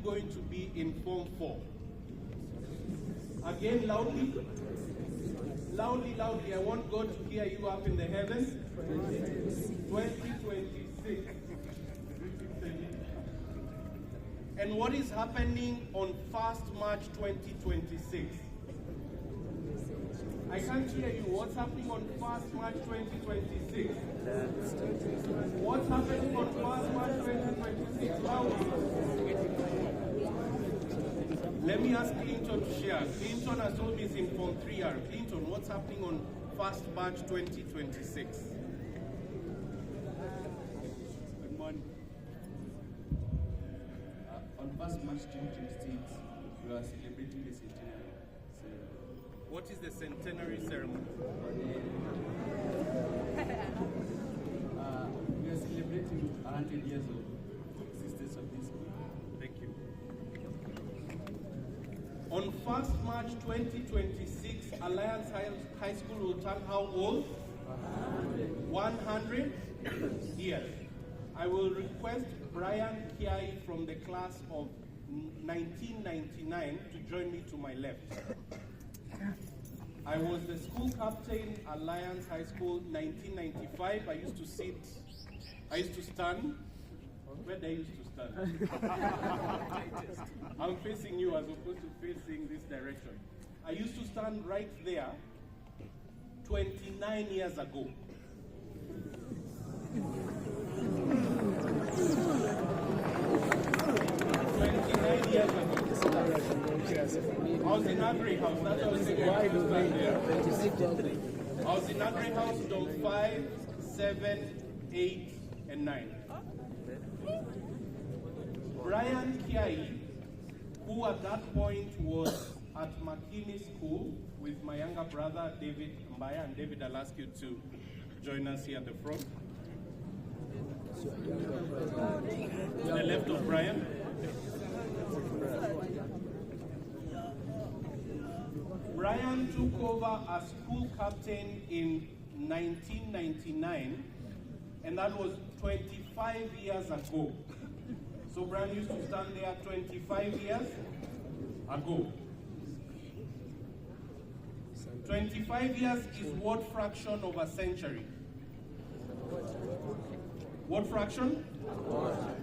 going to be in Form 4? Again, loudly. Loudly, loudly. I want God to hear you up in the heavens. 2026. And what is happening on 1st March 2026? I can't hear you. What's happening on 1st March 2026? What's happening on 1st March 2026? Let me ask Clinton to share. Clinton has told me he's in Form 3R. Clinton, what's happening on 1st March 2026? Good morning. On 1st March 2026, we are celebrating the centenary ceremony. What is the centenary ceremony? We are celebrating 100 years of existence of this school. Thank you. On 1st March 2026, Alliance High School will turn how old? 100 years. I will request Brian Kiai from the class of 1999 to join me to my left. I was the school captain, Alliance High School, 1995. I used to stand. Where did I used to stand? I'm facing you as opposed to facing this direction. I used to stand right there 29 years ago. 29 years ago. I was in Agri House. That's what I was saying. I was in Agri House, Dome 5, 7, 8, and 9. Brian Kiai, who at that point was at McKinney School with my younger brother, David Mbaya. And David, I'll ask you to join us here at the front. To the left of Brian. Brian took over as school captain in 1999, and that was 25 years ago. So Brian used to stand there 25 years ago. 25 years is what fraction of a century? What fraction?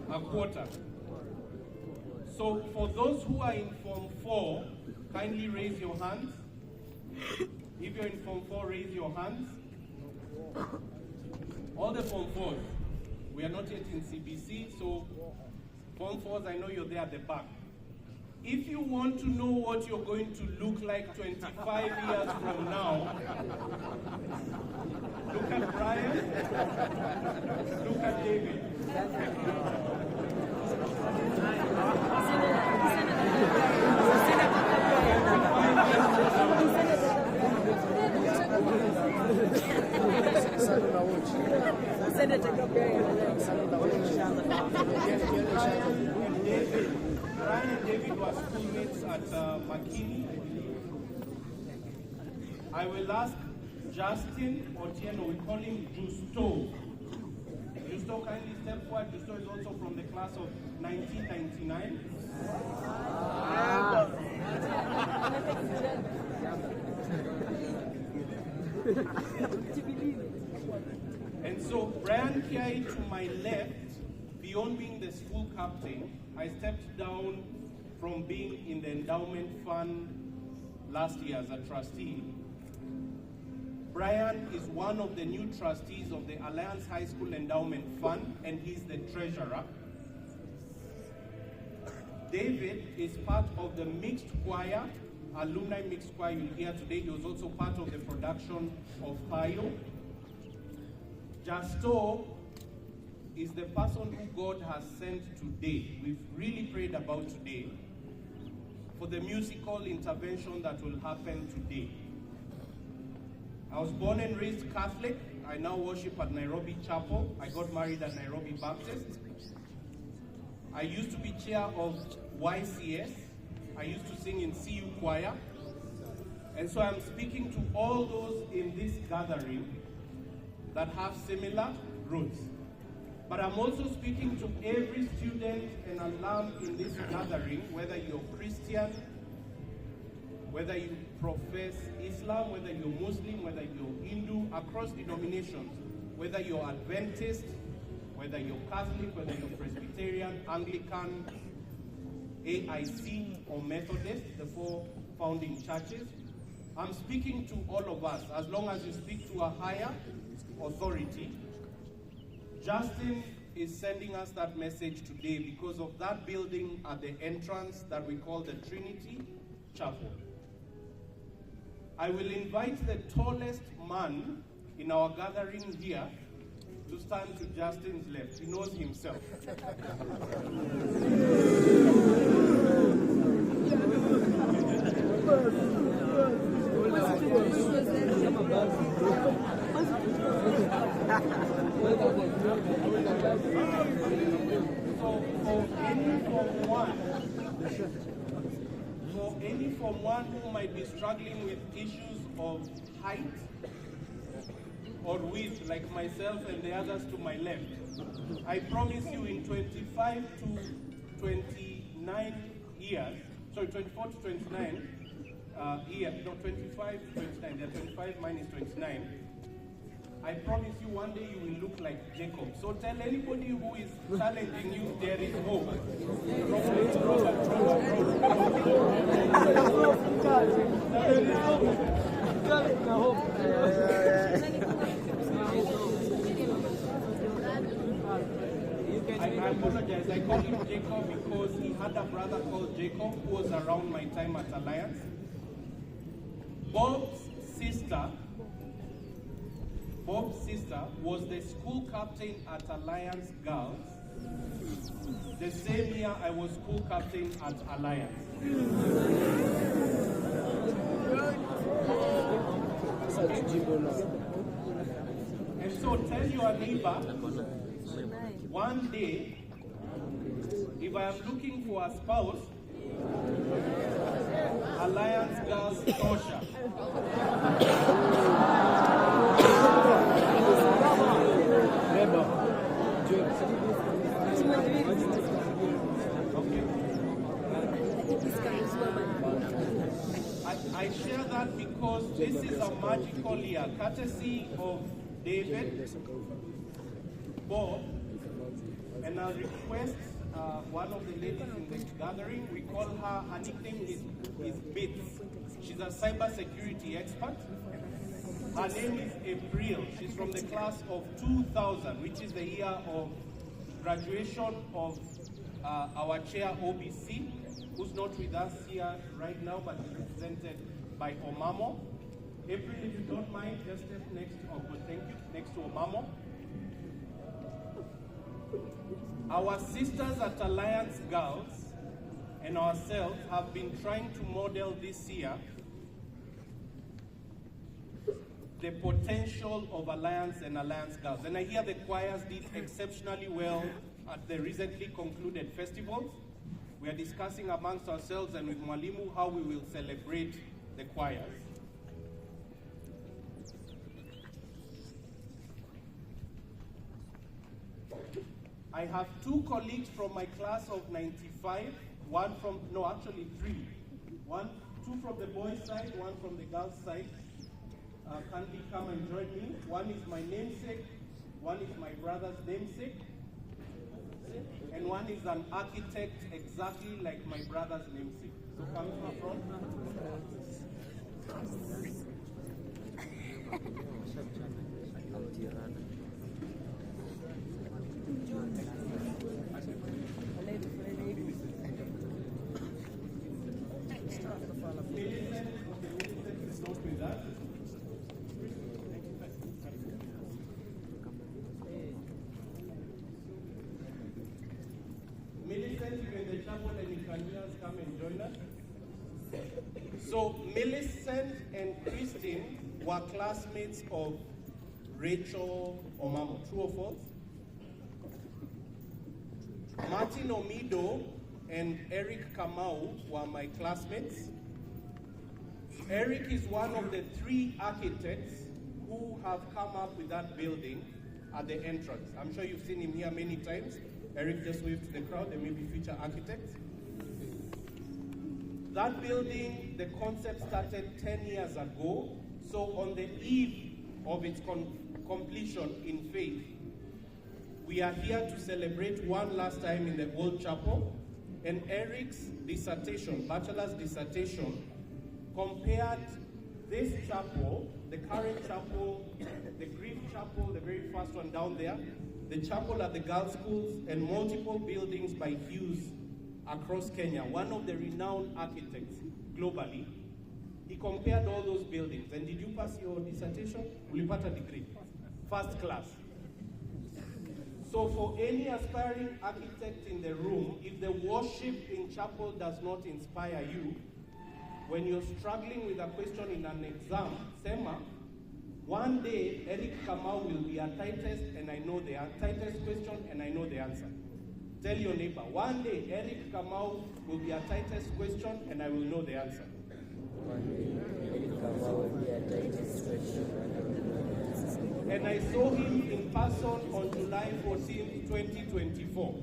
A quarter. So for those who are in Form 4, kindly raise your hands. If you're in Form 4, raise your hands. All the Form 4s. We are not yet in CBC, so Form 4s, I know you're there at the back. If you want to know what you're going to look like 25 years from now, look at Brian, look at David. Brian and David were schoolmates at McKinney. I will ask Justin Otieno, we call him Justo. Justo, kindly step forward. Justo is also from the class of 1999. And so Brian Kiai to my left, beyond being the school captain, I stepped down from being in the endowment fund last year as a trustee. Brian is one of the new trustees of the Alliance High School Endowment Fund, and he's the treasurer. David is part of the mixed choir, alumni mixed choir you'll hear today. He was also part of the production of Payo. Justo is the person who God has sent today. We've really prayed about today for the musical intervention that will happen today. I was born and raised Catholic. I now worship at Nairobi Chapel. I got married at Nairobi Baptist. I used to be chair of YCS. I used to sing in CU choir. And so I'm speaking to all those in this gathering that have similar roots. But I'm also speaking to every student and alum in this gathering, whether you're Christian, whether you profess Islam, whether you're Muslim, whether you're Hindu, across denominations, whether you're Adventist, whether you're Catholic, whether you're Presbyterian, Anglican, AIC, or Methodist, the four founding churches. I'm speaking to all of us, as long as you speak to a higher authority. Justin is sending us that message today because of that building at the entrance that we call the Trinity Chapel. I will invite the tallest man in our gathering here to stand to Justin's left. He knows himself. For any Form 1 who might be struggling with issues of height or width, like myself and the others to my left, I promise you in 25 to 29 years, sorry, 24 to 29 years, no, 25 to 29, they're 25, mine is 29. I promise you one day you will look like Jacob. So tell anybody who is challenging you, there is hope. I apologize. I call him Jacob because he had a brother called Jacob who was around my time at Alliance. Bob's sister was the school captain at Alliance Girls the same year I was school captain at Alliance. And so tell your neighbor, one day, if I am looking for a spouse, Alliance Girls Tosha. I share that because this is a magical year, courtesy of David, Bob, and I'll request one of the ladies in the gathering. We call her nickname is Bits. She's a cybersecurity expert. Her name is April. She's from the class of 2000, which is the year of graduation of our chair OBC, who's not with us here right now, but is represented by Omamo. April, if you don't mind, just step next to Omamo. Our sisters at Alliance Girls and ourselves have been trying to model this year the potential of Alliance and Alliance Girls. And I hear the choirs did exceptionally well at the recently concluded festivals. We are discussing amongst ourselves and with Mwalimu how we will celebrate the choirs. I have two colleagues from my class of 95, three. Two from the boys' side, one from the girls' side. Kindly come and join me. One is my namesake, one is my brother's namesake, and one is an architect exactly like my brother's namesake. So come to the front. Come and join us. So Millicent and Christine were classmates of Rachel Omamo. True or false? Martin Omido and Eric Kamau were my classmates. Eric is one of the three architects who have come up with that building at the entrance. I'm sure you've seen him here many times. Eric just waved to the crowd. They may be future architects. That building, the concept started 10 years ago. So on the eve of its completion in faith, we are here to celebrate one last time in the old chapel. And Eric's dissertation, bachelor's dissertation, compared this chapel, the current chapel, the Grief Chapel, the very first one down there, the chapel at the girls' schools, and multiple buildings by Hughes across Kenya, one of the renowned architects globally. He compared all those buildings. And did you pass your dissertation? Ulipata degree. First class. So for any aspiring architect in the room, if the worship in chapel does not inspire you, when you're struggling with a question in an exam, Sema, one day Eric Kamau will be a tightest and I know the tightest question and I know the answer. Tell your neighbor, one day Eric Kamau will be a tightest question and I will know the answer. And I saw him in person on July 14, 2024.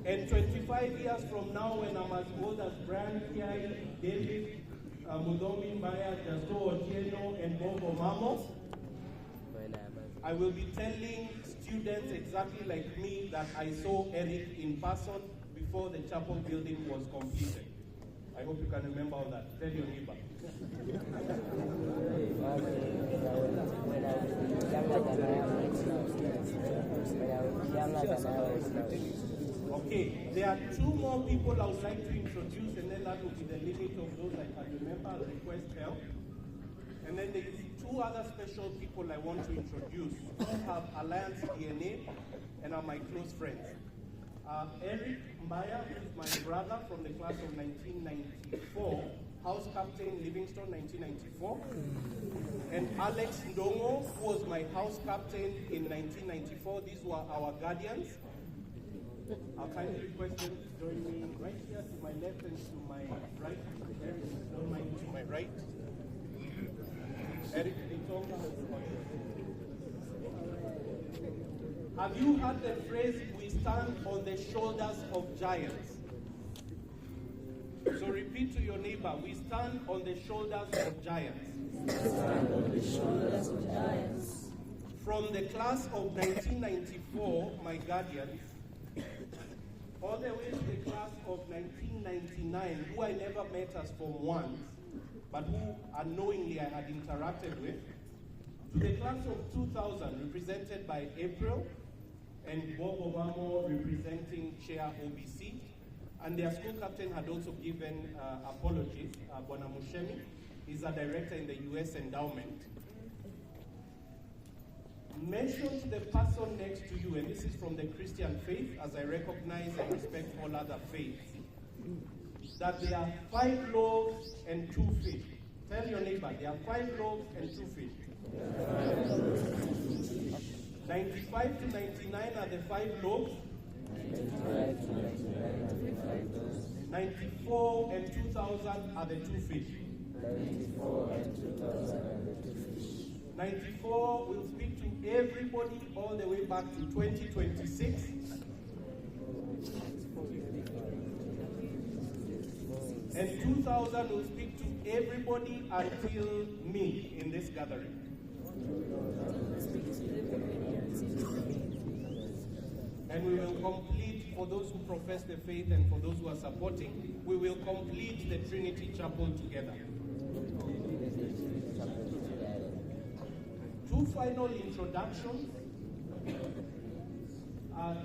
And 25 years from now, when I'm as old as Brian Kiai, David, Mudomi Mbaya, Jazo Otieno, and Bobo Mamo, I will be telling students exactly like me that I saw Eric in person before the chapel building was completed. I hope you can remember all that. Tell your neighbor. Okay, there are two more people I would like to introduce, and then that will be the limit of those I can remember. I'll request help. And then there is two other special people I want to introduce who have Alliance DNA and are my close friends. Eric Mbaya, who is my brother from the class of 1994, House Captain Livingston, 1994. And Alex Ndongo, who was my House Captain in 1994. These were our guardians. I'll kindly request them to join me right here to my left and to my right. Eric, don't mind to my right. Eric Litonga. Have you heard the phrase, we stand on the shoulders of giants? So repeat to your neighbor, we stand on the shoulders of giants. We stand on the shoulders of giants. From the class of 1994, my guardians, all the way to the class of 1999, who I never met as Form 1, but who unknowingly I had interacted with, to the class of 2000, represented by April, and Bob Obama representing Chair OBC, and their school captain had also given apologies. Bwana Mushemi is a director in the U.S. endowment. Mention to the person next to you, and this is from the Christian faith, as I recognize and respect all other faiths, that there are 5 loaves and 2 fish. Tell your neighbor, there are 5 loaves and 2 fish. 95 to 99 are the 5 loaves. 94 and 2000 are the 2 fish. 94 will speak to everybody all the way back to 2026. And 2000 will speak to everybody until me in this gathering. And we will complete, for those who profess the faith and for those who are supporting, we will complete the Trinity Chapel together. 2 final introductions.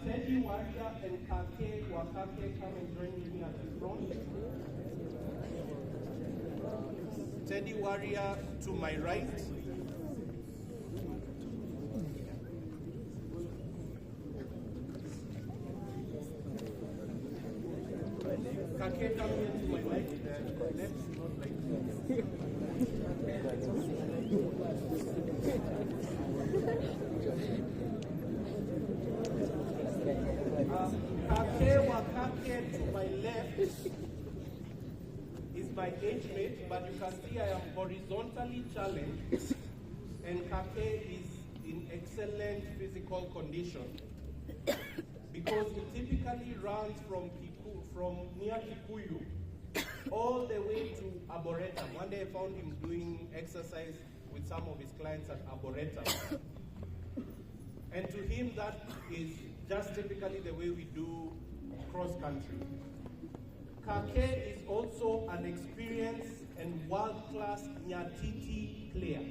Teddy Warrior and Kake Wakake come and join me at the front. Teddy Warrior to my right. Kake come here to my left. Left, not right. Kake Wakake to my left is my age mate, but you can see I am horizontally challenged, and Kake is in excellent physical condition because he typically runs from near Kikuyu all the way to Arboretum. One day I found him doing exercise with some of his clients at Arboretum. And to him, that is just typically the way we do cross country. Kake is also an experienced and world-class Nyatiti player.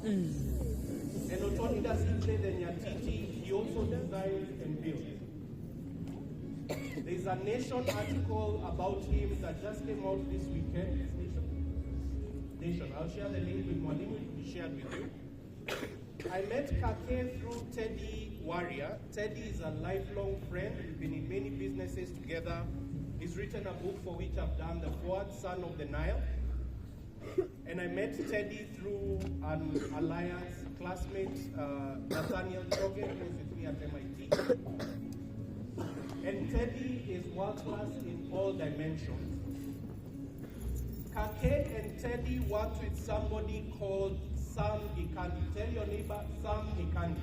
And not only does he play the Nyatiti, he also designs and builds. There's a Nation article about him that just came out this weekend. Nation. I'll share the link with Mwalimu, it will be shared with you. I met Kake through Teddy Warrior. Teddy is a lifelong friend. We've been in many businesses together. He's written a book for which I've done, The Fourth Son of the Nile. And I met Teddy through an Alliance classmate, Nathaniel Chogen, who's with me at MIT. And Teddy is world-class in all dimensions. Kake and Teddy worked with somebody called Sam Gikandi. Tell your neighbor, Sam Gikandi.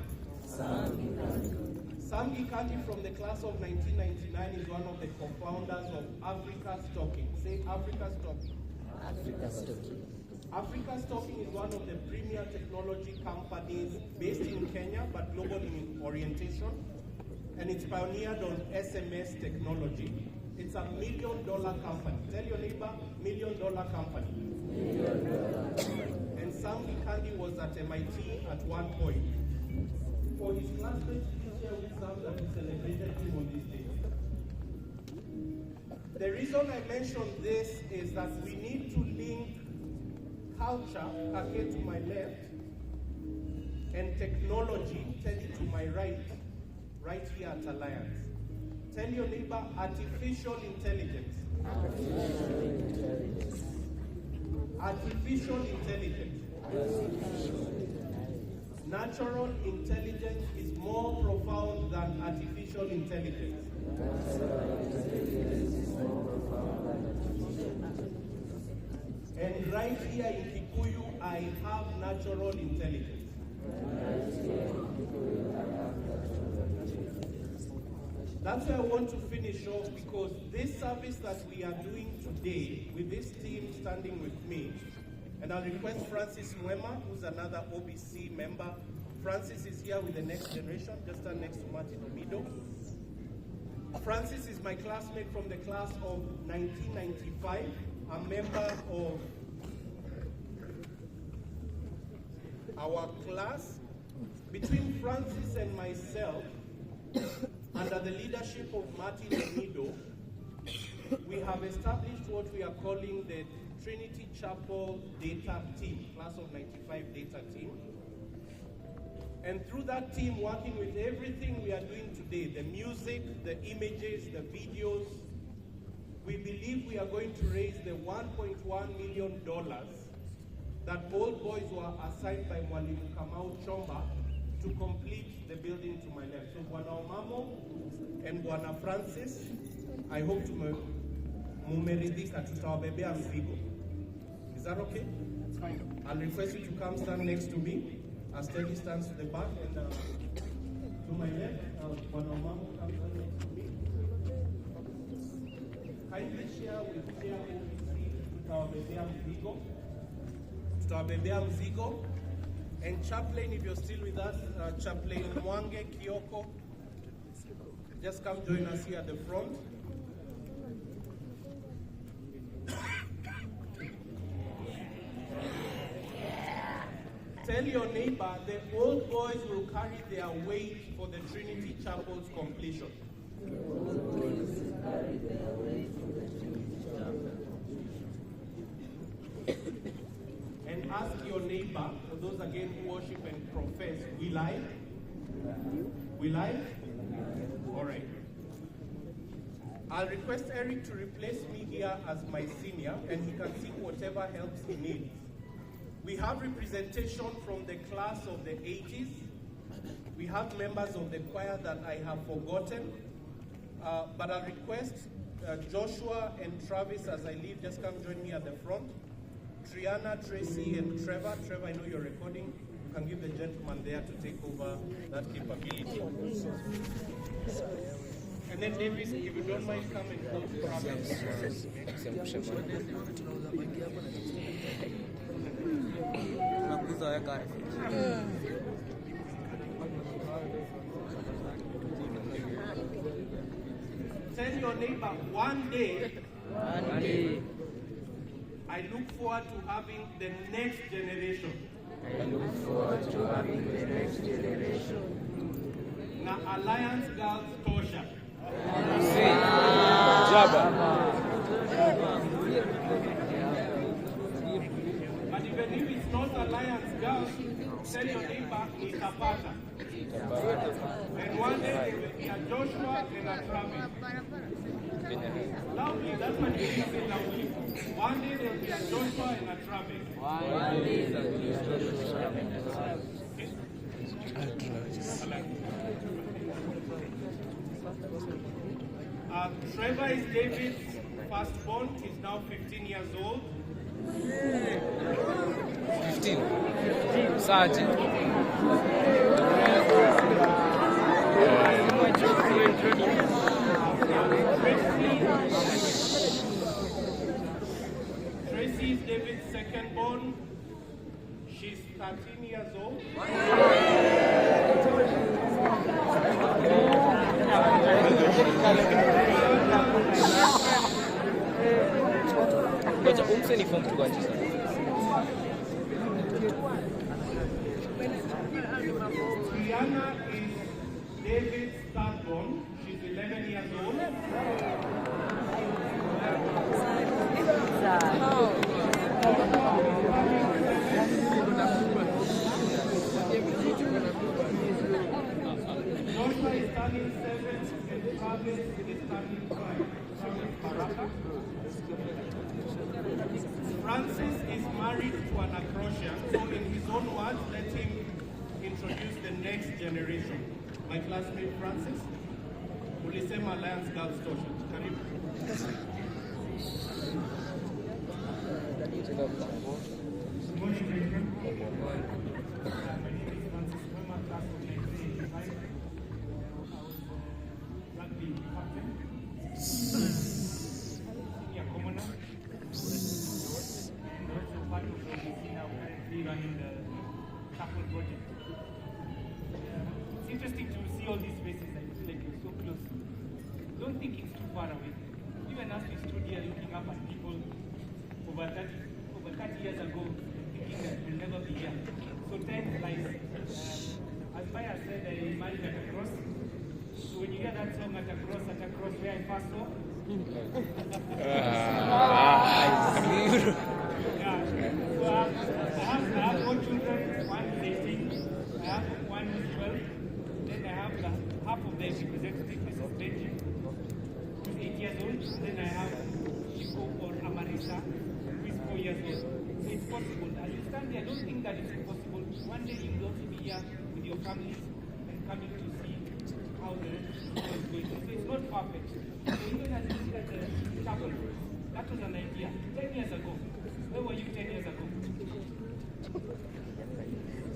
Sam Gikandi from the class of 1999 is one of the co-founders of Africa Stocking. Say Africa Stocking. Africa Stocking. Africa Stocking is one of the premier technology companies based in Kenya but global in orientation. And it's pioneered on SMS technology. It's a $1 million company. Tell your neighbor, $1 million company. And Sam Gikandi was at MIT at one point. For his classmates this year, we found that we celebrated him on this day. The reason I mention this is that we need to link culture, Kake to my left, and technology, Teddy to my right here at Alliance. Tell your neighbor, artificial intelligence. Artificial intelligence. Natural intelligence is more profound than artificial intelligence. And right here in Kikuyu, I have natural intelligence. That's why I want to finish off, because this service that we are doing today with this team standing with me, and I'll request Francis Mwema, who's another OBC member. Francis is here with the next generation, just stand next to Martin Omido. Francis is my classmate from the class of 1995, a member of our class. Between Francis and myself, under the leadership of Martin Omido, we have established what we are calling the Trinity Chapel Data Team, class of 95 data team. And through that team, working with everything we are doing today, the music, the images, the videos, we believe we are going to raise the $1.1 million that old boys were assigned by Mwalimu Kamau Chomba to complete the building to my left. So Bwana Omamo and Bwana Francis, I hope to mumeridhika, tutawabebea mzigo. Is that okay? It's fine. I'll request you to come stand next to me as Teddy stands to the back, and to my left, Bwana Omamo comes stand next to me. Kindly share with Chair OBC, tutawabebea mzigo. Tutawabebea mzigo. And Chaplain, if you're still with us, Chaplain Mwange Kioko, just come join us here at the front. Tell your neighbor, the old boys will carry their weight for the Trinity Chapel's completion. And ask your neighbor, for those again who worship and profess, will I? Will I? All right. I'll request Eric to replace me here as my senior, and he can seek whatever helps he needs. We have representation from the class of the 80s. We have members of the choir that I have forgotten. But I request Joshua and Travis, as I leave, just come join me at the front. Triana, Tracy, and Trevor. Trevor, I know you're recording. You can give the gentleman there to take over that capability. And then Davis, if you don't mind, come and help Travis. Tell your neighbor, one day, I look forward to having the next generation. Na Alliance Girls Tosha. Jaza. But even if it's not Alliance Girls, tell your neighbor it's a partner. And one day there will be a Joshua and a Travis. Loudly, that's what you say loudly. One day there will be a Joshua and a Travis. Trevor is David's firstborn. He's now 15 years old. 15. Sergeant. Tracy is David's secondborn. She's 13 years old. Rihanna is David's thirdborn. She's 11 years old. Joshua is turning 7 and Travis is turning 5. Francis is married to an acrostian, so in his own words, let him introduce the next generation. My classmate Francis, ulisema Alliance Girls Tosha. Karibu. Good morning, everyone. My name is Francis Wema, class of 1985. I was rugby captain, senior commoner, and also part of the OBC now currently running the chapel project. It's interesting to see all these faces. I feel like you're so close. Don't think it's too far away. Even as we stood here looking up at people over 30 years ago, thinking that we'll never be here. So time flies. As Maya said, I married at a cross. So when you hear that song at a cross, where I first saw, yeah. So I have 4 children. One is 18. I have one who's 12. Then I have half of them representative, Mrs. Benji, who's 8 years old. Then I have Chico or Amarisa, who is 4 years old. So it's possible. As you stand there, don't think that it's impossible. One day you will also be here with your families and coming to see how the school is going. So it's not perfect. So even as you look at the chapel, that was an idea 10 years ago. Where were you 10 years ago?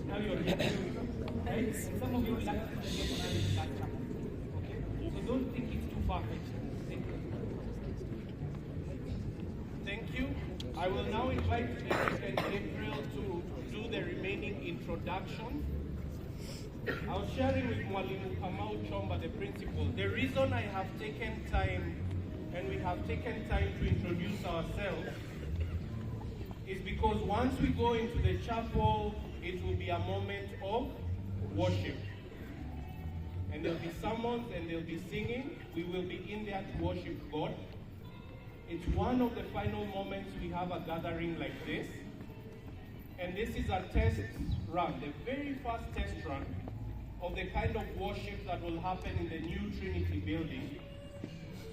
Now you're here. Right? And some of you will like to get married in that chapel. Okay? So don't think it's too far-fetched. Thank you. Thank you. I will now invite Eric and April to do the remaining introduction. I was sharing with Mwalimu Kamau Chomba, the principal. The reason I have taken time, and we have taken time to introduce ourselves, is because once we go into the chapel, it will be a moment of worship. And there'll be sermons and there'll be singing. We will be in there to worship God. It's one of the final moments we have a gathering like this. And this is a test run, the very first test run of the kind of worship that will happen in the new Trinity building.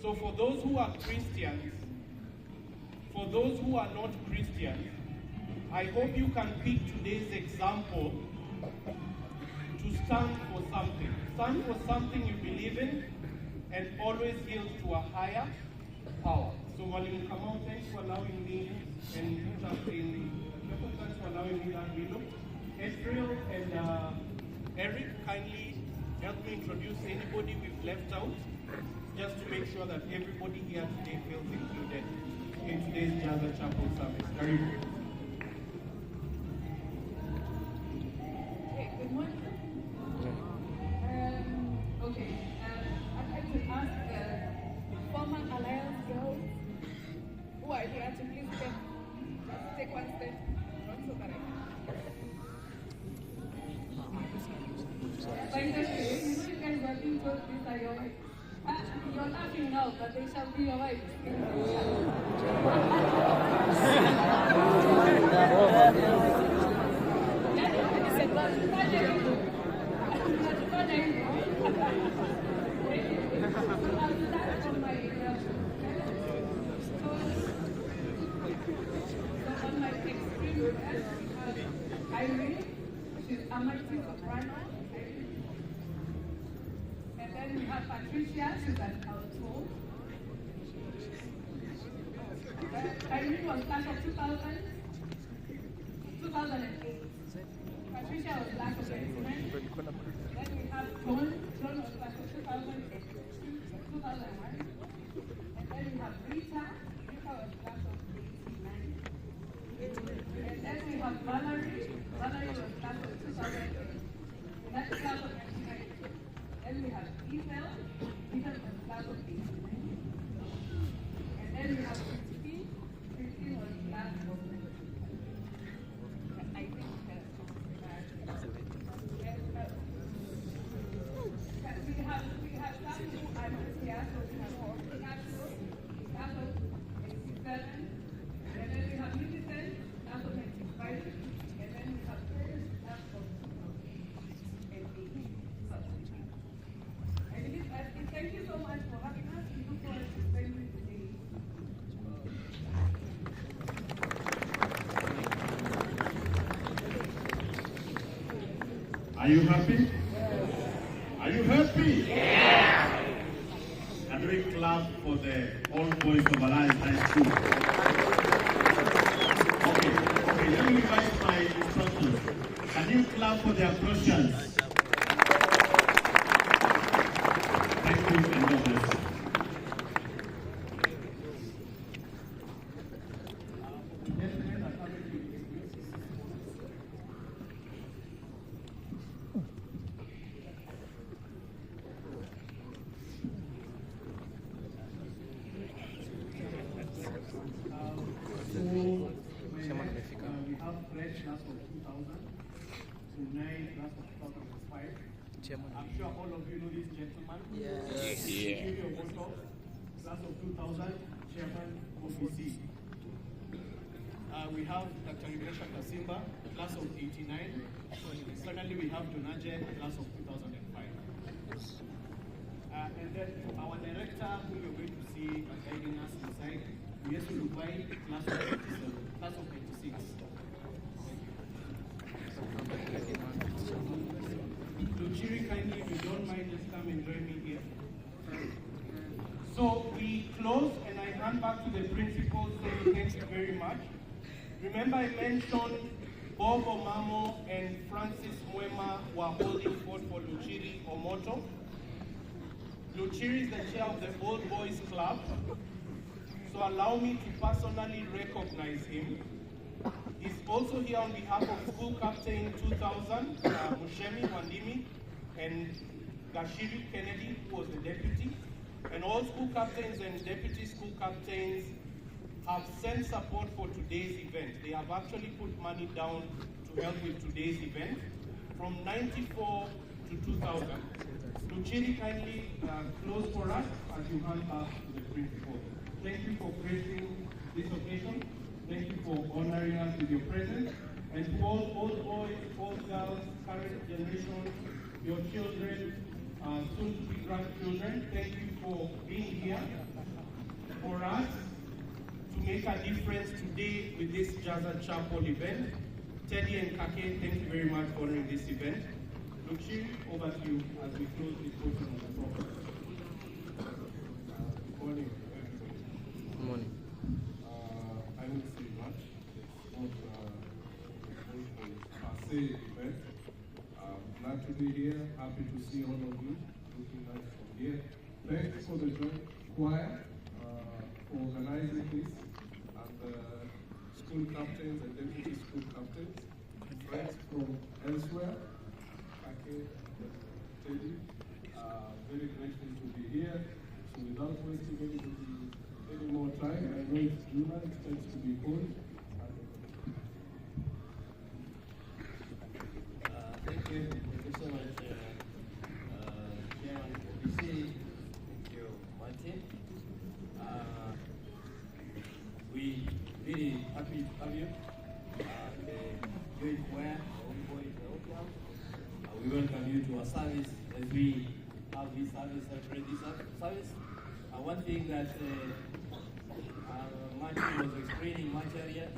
So for those who are Christians, for those who are not Christians, I hope you can pick today's example to stand for something. Stand for something you believe in, and always yield to a higher power. So Mwalimu Kamau, thanks for allowing me, and thanks for allowing me that window. April and Eric, kindly help me introduce anybody we've left out, just to make sure that everybody here today feels included in today's Jaza Chapel service. Very good. Okay, good morning. I'd like to ask the former Alliance girls who are here to please take one step so that I can. But it's okay. You know you guys are being told these are your wives. You're laughing now, but they shall be your wives. On my extreme left, Irene, she's a multi-soprano. And then we have Patricia, she's an alto. Irene was class of 2008. Patricia was class of 89. Then we have John was class of 2001. And then we have Rita was class of 89. And then we have Valerie was class of 2008. That's class of 99. Then we have Ethel was class of 89. And then we have Christine was class of 90. I think we have some who are not here, so we have class of 87, and then we have Millicent, class of 95, and then we have Chris, class of 88. Thank you so much for having us. We look forward to spending the day. Are you happy? Are you happy? Yeah! Can we clap for the old boys of Alliance High School? Okay, let me revise my instructions. Can you clap for the Acrosians? Thank you and God bless you. We have Fred, class of 2000, Tunai, class of 2005. I'm sure all of you know this gentleman. Yes. Class of 2000, Chairman OPC. We have Dr. Rebecca Kasimba, class of 89. Finally, we have Donaje, class of 2005. And then our director, who you're going to see guiding us inside, Yesu Lubai, class of 87, class of 86. Luchiri, kindly, if you don't mind, just come and join me here. So we close, and I hand back to the principal, saying thank you very much. Remember, I mentioned Bob Omamo and Francis Mwema were holding fort for Luchiri Omoto. Luchiri is the chair of the Old Boys Club, so allow me to personally recognize him. He's also here on behalf of School Captain 2000, Mushemi Wandimi, and Gashiri Kennedy, who was the deputy. And all school captains and deputy school captains have sent support for today's event. They have actually put money down to help with today's event from 94 to 2000. Luchiri, kindly close for us as you hand back to the principal. Thank you for gracing this occasion. Thank you for honoring us with your presence. And to all old boys, old girls, current generation, your children, soon to be grandchildren, thank you for being here for us to make a difference today with this Jaza Chapel event. Teddy and Kake, thank you very much for honoring this event. Luchi, over to you as we close this portion of the program. birthday event. Glad to be here. Happy to see all of you. Looking nice from here. Thanks for the joint choir for organizing this, and the school captains and deputy school captains, friends from elsewhere. Okay, Teddy, very grateful to be here. So without wasting any more time, I know it's July, it tends to be cold. Thank you so much, Chairman OBC. Thank you, Martin. We really happy to have you. The great choir, all boys, welcome. We welcome you to our service as we have this service, celebrate this service. One thing that Martin was explaining much earlier